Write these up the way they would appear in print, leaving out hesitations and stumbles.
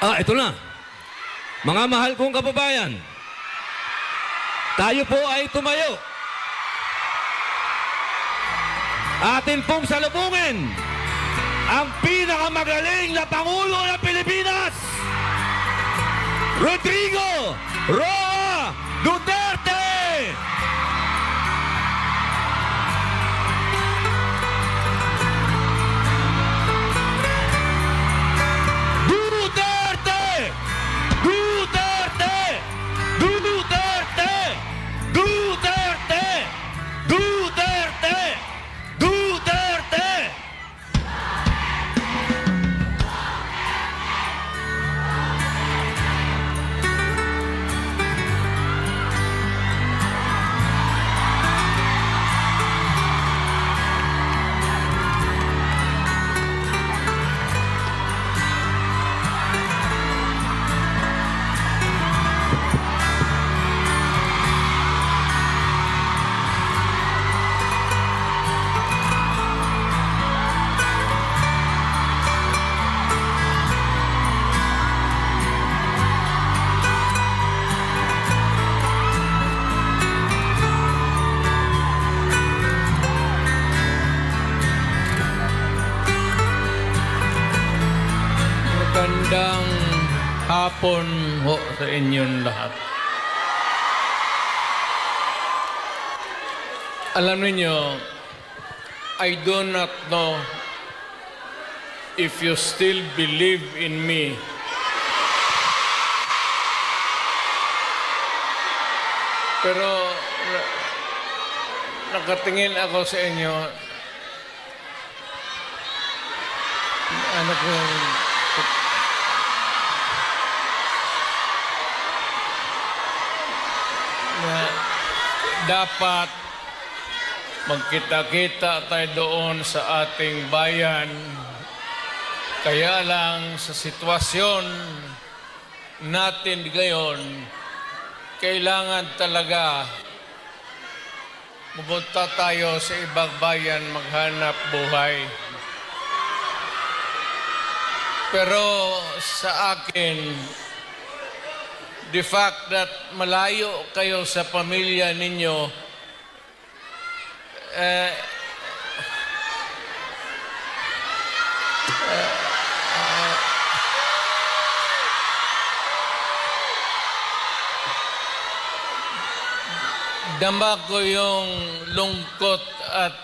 Ito na. Mga mahal kong kababayan, tayo po ay tumayo. Atin pong salubungin ang pinakamagaling na Pangulo ng Pilipinas, Rodrigo Roa Duterte! Duterte! Duterte! Duterte! Duterte! Duterte! Duterte! Magandang hapon ho sa inyong lahat. Alam niyo, I do not know if you still believe in me. Pero nakatingin ako sa inyo. Ano ko, na dapat magkita-kita tayo doon sa ating bayan. Kaya lang sa sitwasyon natin ngayon, kailangan talaga pumunta tayo sa ibang bayan maghanap buhay. Pero sa akin, the fact that malayo kayo sa pamilya ninyo, dama ko yung lungkot at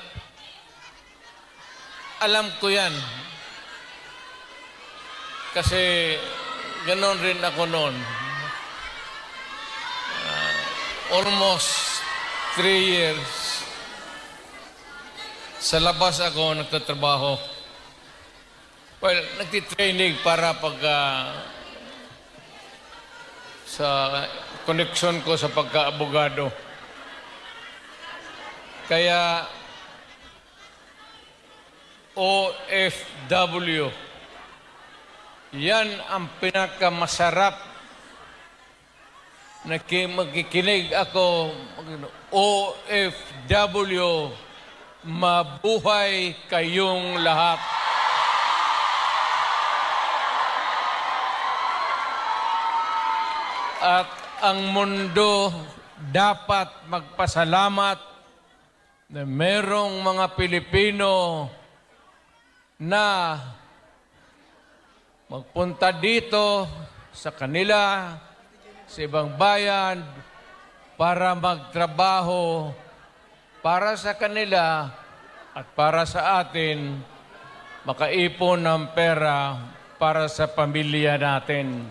alam ko yan. Kasi ganon rin ako noon. Almost 3 years sa labas ako nagtatrabaho. Well, nagtitraining para pag sa koneksyon ko sa pagka-abogado. Kaya OFW, yan ang pinakamasarap na magkikinig ako. OFW, mabuhay kayong lahat. At ang mundo dapat magpasalamat na merong mga Pilipino na magpunta dito sa kanila, sa ibang bayan, para magtrabaho para sa kanila at para sa atin, makaipon ng pera para sa pamilya natin.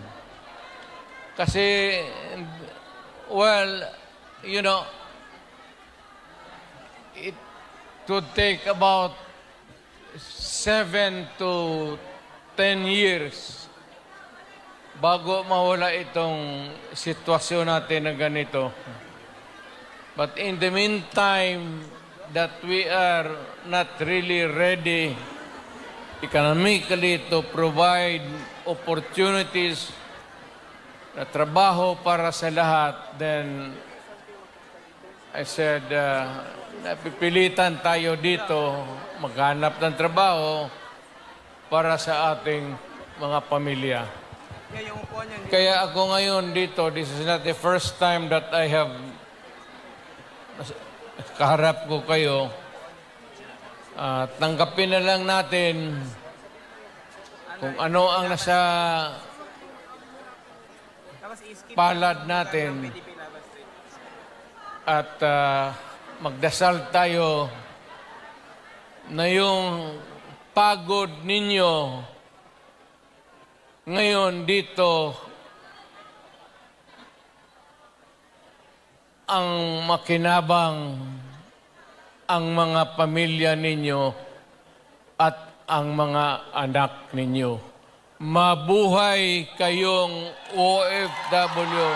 Kasi, well, you know, it would take about 7 to 10 years bago mawala itong sitwasyon natin na ganito. But in the meantime, that we are not really ready economically to provide opportunities na trabaho para sa lahat, then I said, napipilitan tayo dito maghanap ng trabaho para sa ating mga pamilya. Kaya ako ngayon dito, this is not the first time that I have kaharap ko kayo. Tanggapin na lang natin kung ano ang nasa palad natin at magdasal tayo na yung pagod ninyo ngayon dito ang makinabang ang mga pamilya ninyo at ang mga anak ninyo. Mabuhay kayong OFW.